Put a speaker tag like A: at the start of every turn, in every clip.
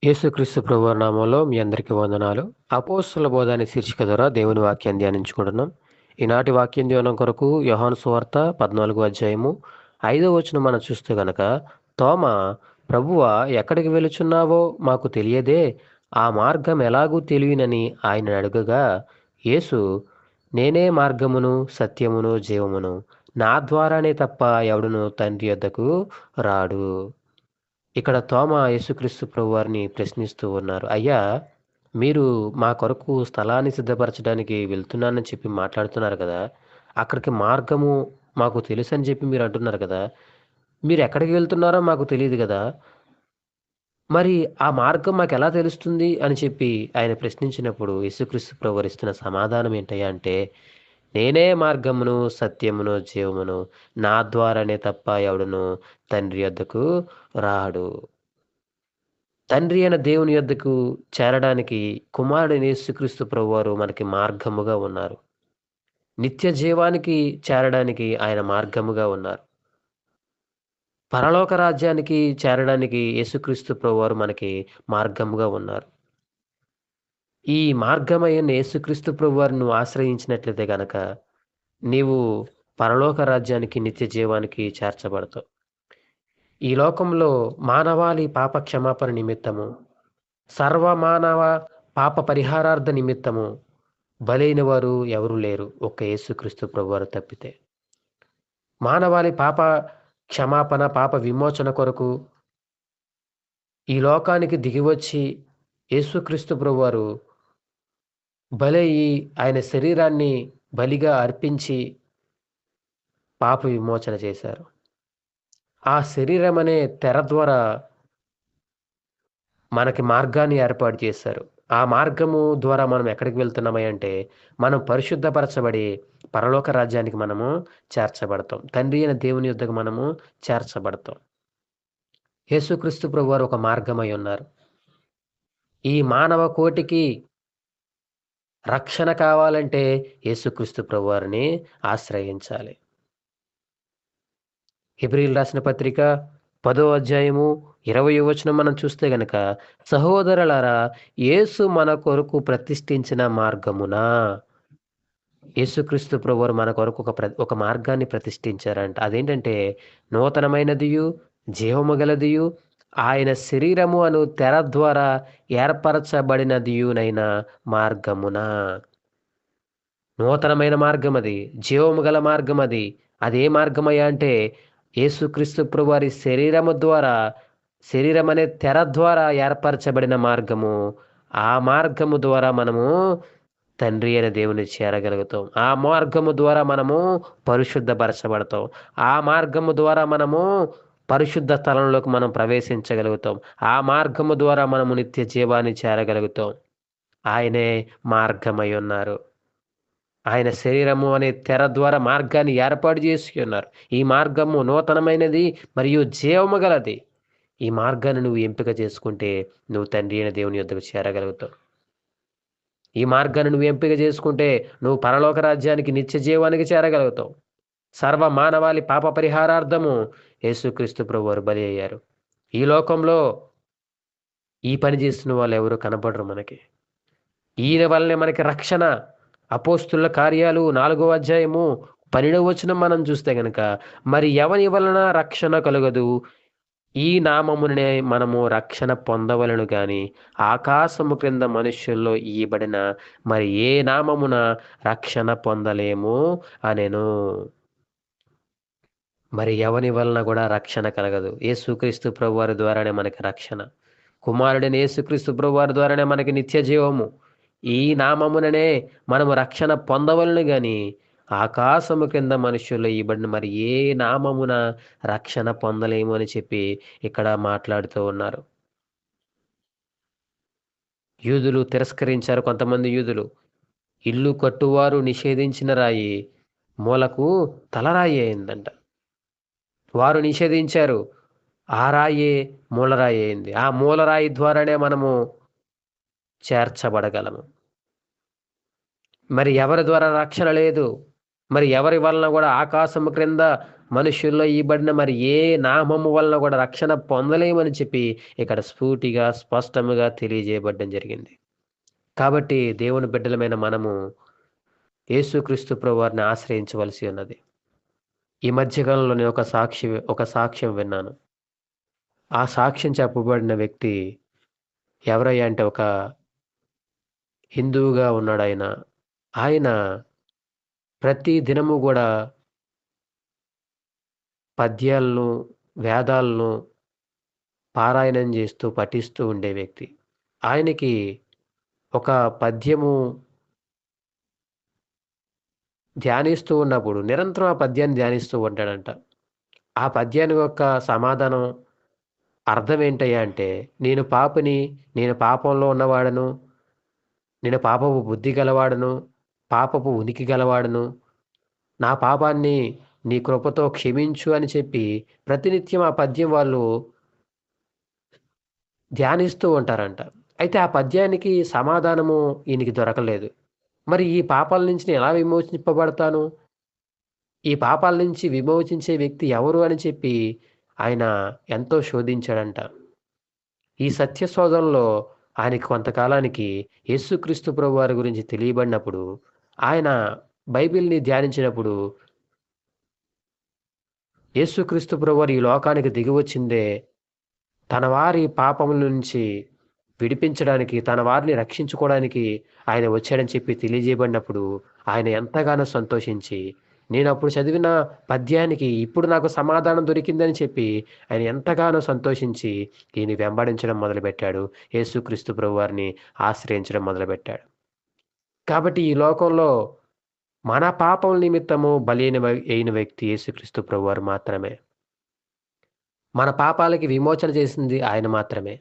A: యేసుక్రీస్తు ప్రభువారి నామంలో మీ అందరికీ వందనాలు. అపోస్తలుల బోధ అనే శీర్షిక ద్వారా దేవుని వాక్యాన్ని ధ్యానించుకుంటున్నాం. ఈనాటి వాక్యం ధ్యానం కొరకు యోహాను సువార్త 14వ అధ్యాయము 5వ వచనం మనం చూస్తే గనక, తోమా, ప్రభువా, ఎక్కడికి వెళుచున్నావో మాకు తెలియదే, ఆ మార్గం ఎలాగూ తెలియనని ఆయన అడుగగా, యేసు, నేనే మార్గమును సత్యమును జీవమును, నా ద్వారానే తప్ప ఎవడును తండ్రి యొద్దకు రాడు. ఇక్కడ తోమా యేసుక్రీస్తు ప్రభువారిని ప్రశ్నిస్తూ ఉన్నారు. అయ్యా, మీరు మా కొరకు స్థలాన్ని సిద్ధపరచడానికి వెళ్తున్నానని చెప్పి మాట్లాడుతున్నారు కదా! అక్కడికి మార్గము మాకు తెలుసని చెప్పి మీరు అంటున్నారు కదా! మీరెక్కడికి వెళ్తున్నారో మాకు తెలీదు గదా! మరి ఆ మార్గం మాకెలా తెలుస్తుంది అని చెప్పి ఆయన ప్రశ్నించినప్పుడు యేసుక్రీస్తు ప్రభువారు ఇస్తున్న సమాధానం ఏంటయ్యా అంటే, నేనే మార్గమును, సత్యమును, జీవమును, నా ద్వారానే తప్ప ఎవడును తండ్రి యొద్దకు రాడు. తండ్రి అయిన దేవుని యొద్దకు చేరడానికి కుమారుడైన యేసుక్రీస్తు ప్రభువారు మనకి మార్గముగా ఉన్నారు. నిత్య జీవానికి చేరడానికి ఆయన మార్గముగా ఉన్నారు. పరలోక రాజ్యానికి చేరడానికి యేసుక్రీస్తు ప్రభువారు మనకి మార్గముగా ఉన్నారు. ఈ మార్గమైన యేసుక్రీస్తు ప్రభువారిని నువ్వు ఆశ్రయించినట్లయితే గనక, నీవు పరలోక రాజ్యానికి, నిత్య జీవానికి చేర్చబడతావు. ఈ లోకంలో మానవాళి పాప క్షమాపణ నిమిత్తము, సర్వమానవ పాప పరిహారార్థ నిమిత్తము బలైన వారు ఎవరు లేరు, ఒక్క యేసుక్రీస్తు ప్రభువారు తప్పితే. మానవాళి పాప క్షమాపణ, పాప విమోచన కొరకు ఈ లోకానికి దిగివచ్చి యేసుక్రీస్తు ప్రభువారు బలయ్యి ఆయన శరీరాన్ని బలిగా అర్పించి పాప విమోచన చేశారు. ఆ శరీరం అనే తెర ద్వారా మనకి మార్గాన్ని ఏర్పాటు చేశారు. ఆ మార్గము ద్వారా మనం ఎక్కడికి వెళ్తున్నామంటే, మనం పరిశుద్ధపరచబడి పరలోక రాజ్యానికి మనము చేర్చబడతాం. తండ్రి అయిన దేవుని యొద్దకు మనము చేర్చబడతాం. యేసుక్రీస్తు ప్రభువారు ఒక మార్గమై ఉన్నారు. ఈ మానవ కోటికి రక్షణ కావాలంటే యేసుక్రీస్తు ప్రభువారిని ఆశ్రయించాలి. హెబ్రీయులు రాసిన పత్రిక 10వ అధ్యాయము 20వ వచనం మనం చూస్తే గనక, సహోదరులారా, యేసు మన కొరకు ప్రతిష్ఠించిన మార్గమున, యేసుక్రీస్తు ప్రభువారు మన కొరకు ఒక మార్గాన్ని ప్రతిష్ఠించారంట. అదేంటంటే, నూతనమైనదియు, జీవము గలదియు, ఆయన శరీరము అను తెర ద్వారా ఏర్పరచబడినదియునైన మార్గమున. నూతనమైన మార్గం అది, జీవము గల మార్గం అది. అదే మార్గమయ్యా అంటే, యేసుక్రీస్తు ప్రభువారి శరీరం అనే తెర ద్వారా ఏర్పరచబడిన మార్గము. ఆ మార్గము ద్వారా మనము తండ్రి అయిన దేవుని చేరగలుగుతాం. ఆ మార్గము ద్వారా మనము పరిశుద్ధపరచబడతాం. ఆ మార్గము ద్వారా మనము పరిశుద్ధ స్థలంలోకి మనం ప్రవేశించగలుగుతాం. ఆ మార్గము ద్వారా మనము నిత్య జీవాన్ని చేరగలుగుతాం. ఆయనే మార్గమై ఉన్నారు. ఆయన శరీరము అనే తెర ద్వారా మార్గాన్ని ఏర్పాటు చేసి ఉన్నారు. ఈ మార్గము నూతనమైనది మరియు జీవము గలది. ఈ మార్గాన్ని నువ్వు ఎంపిక చేసుకుంటే నువ్వు తండ్రి అయిన దేవుని యొద్దకు చేరగలుగుతావు. ఈ మార్గాన్ని నువ్వు ఎంపిక చేసుకుంటే నువ్వు పరలోక రాజ్యానికి, నిత్య జీవానికి చేరగలుగుతావు. సర్వ మానవాళి పాప పరిహారార్థము యేసుక్రీస్తు ప్రభువారు బలి అయ్యారు. ఈ లోకంలో ఈ పని చేస్తున్న వాళ్ళు ఎవరు కనపడరు మనకి. ఈయన వల్లనే మనకి రక్షణ. అపోస్తుల కార్యాలు 4వ అధ్యాయము 12వ వచనం మనం చూస్తే గనక, మరి ఎవని వలన రక్షణ కలుగదు, ఈ నామమునే మనము రక్షణ పొందవలెను గాని, ఆకాశము క్రింద మనుష్యుల్లో ఇయ్యబడిన మరి ఏ నామమున రక్షణ పొందలేము అనెను. మరి ఎవని వలన కూడా రక్షణ కలగదు. యేసుక్రీస్తు ప్రభువారి ద్వారానే మనకి రక్షణ. కుమారుడైన యేసుక్రీస్తు ప్రభువారి ద్వారానే మనకి నిత్య జీవము. ఈ నామముననే మనము రక్షణ పొందవలెను గాని, ఆకాశము కింద మనుష్యుల్లో ఇయ్యబడిన మరి ఏ నామమున రక్షణ పొందలేము అని చెప్పి ఇక్కడ మాట్లాడుతూ ఉన్నారు. యూదులు తిరస్కరించారు. కొంతమంది యూదులు, ఇల్లు కట్టువారు నిషేధించిన రాయి మూలకు తలరాయి అయిందంట. వారు నిషేధించారు. ఆ రాయే మూలరాయి అయింది. ఆ మూలరాయి ద్వారానే మనము చేర్చబడగలము. మరి ఎవరి ద్వారా రక్షణ లేదు. మరి ఎవరి వలన కూడా ఆకాశము క్రింద మనుషుల్లో ఇవ్వబడిన మరి ఏ నామము వలన కూడా రక్షణ పొందలేమని చెప్పి ఇక్కడ స్ఫూర్తిగా స్పష్టముగా తెలియజేయబడడం జరిగింది. కాబట్టి దేవుని బిడ్డలమైన మనము యేసుక్రీస్తు ప్రభువారిని ఆశ్రయించవలసి ఉన్నది. ఈ మధ్యకాలంలో నేను ఒక సాక్ష్యం విన్నాను. ఆ సాక్ష్యం చెప్పబడిన వ్యక్తి ఎవరయ్యా అంటే ఒక హిందువుగా ఉన్నాడాయన. ఆయన ప్రతి దినము గూడా పద్యాలను, వేదాలను పారాయణం చేస్తూ, పఠిస్తూ ఉండే వ్యక్తి. ఆయనకి ఒక పద్యము ధ్యానిస్తూ ఉన్నప్పుడు నిరంతరం ఆ పద్యాన్ని ధ్యానిస్తూ ఉంటాడంట. ఆ పద్యానికి యొక్క సమాధానం అర్థం ఏంటయ్యా అంటే, నేను పాపిని, నేను పాపంలో ఉన్నవాడను, నేను పాపపు బుద్ధి గలవాడను, పాపపు ఉనికి గలవాడను, నా పాపాన్ని నీ కృపతో క్షమించు అని చెప్పి ప్రతినిత్యం ఆ పద్యం వాళ్ళు ధ్యానిస్తూ ఉంటారంట. అయితే ఆ పద్యానికి సమాధానము ఈయనకి దొరకలేదు. మరి ఈ పాపాల నుంచి నేను ఎలా విమోచింపబడతాను? ఈ పాపాల నుంచి విమోచించే వ్యక్తి ఎవరు అని చెప్పి ఆయన ఎంతో శోధించాడంట. ఈ సత్య శోధనలో ఆయనకి కొంతకాలానికి యేసుక్రీస్తు ప్రభువారి గురించి తెలియబడినప్పుడు, ఆయన బైబిల్‌ని ధ్యానించినప్పుడు యేసుక్రీస్తు ప్రభువారు ఈ లోకానికి దిగివచ్చిందే తన వారి పాపముల నుంచి విడిపించడానికి, తన వారిని రక్షించుకోవడానికి ఆయన వచ్చాడని చెప్పి తెలియజేయబడినప్పుడు, ఆయన ఎంతగానో సంతోషించి, నేనప్పుడు చదివిన పద్యానికి ఇప్పుడు నాకు సమాధానం దొరికిందని చెప్పి, ఆయన ఎంతగానో సంతోషించి, ఈయన్ని వెంబడించడం మొదలుపెట్టాడు. యేసుక్రీస్తు ప్రభువారిని ఆశ్రయించడం మొదలుపెట్టాడు. కాబట్టి ఈ లోకంలో మన పాపముల నిమిత్తము అయిన వ్యక్తి యేసుక్రీస్తు ప్రభువారు మాత్రమే. మన పాపాలకి విమోచన చేసింది ఆయన మాత్రమే.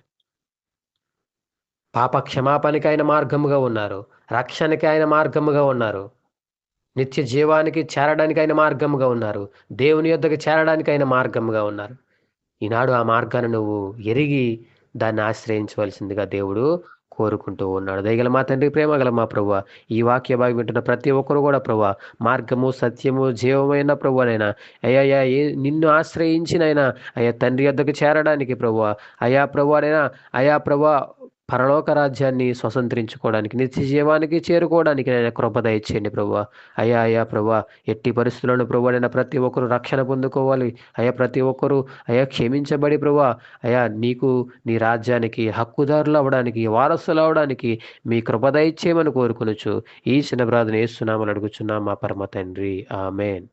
A: పాప క్షమాపణకి ఆయన మార్గముగా ఉన్నారు. రక్షణకి ఆయన మార్గముగా ఉన్నారు. నిత్య జీవానికి చేరడానికి ఆయన మార్గముగా ఉన్నారు. దేవుని యొద్దకు చేరడానికి ఆయన మార్గముగా ఉన్నారు. ఈనాడు ఆ మార్గాన్ని నువ్వు ఎరిగి దాన్ని ఆశ్రయించవలసిందిగా దేవుడు కోరుకుంటూ ఉన్నాడు. దయగల మా తండ్రి, ప్రేమగల మా ప్రభువా, ఈ వాక్య భాగం వింటున్న ప్రతి ఒక్కరు కూడా ప్రభువా, మార్గము, సత్యము, జీవమైన ప్రభువనైనా అయ్యా నిన్ను ఆశ్రయించినైనా అయ్యా తండ్రి యొద్దకు చేరడానికి ప్రభువా, అయ్యా ప్రభువానైనా అయ్యా ప్రభువా పరలోక రాజ్యాన్ని స్వతంత్రించుకోవడానికి, నిత్య జీవానికి చేరుకోవడానికి నాయన కృప దయచేయండి ప్రభువా. అయ్యా ప్రభువా, ఎట్టి పరిస్థితుల్లోనూ ప్రభువా ప్రతి ఒక్కరు రక్షణ పొందుకోవాలి. అయ్యా ప్రతి ఒక్కరు అయ్యా క్షమించబడి ప్రభువా అయ్యా నీకు నీ రాజ్యానికి హక్కుదారులు అవ్వడానికి, వారసులు అవ్వడానికి మీ కృప దయచేయమని కోరుకొనుచు ఈ చిన్న ప్రార్థన యేసు నామములో అడుగుచున్నాం మా పరమ తండ్రి. ఆమేన్.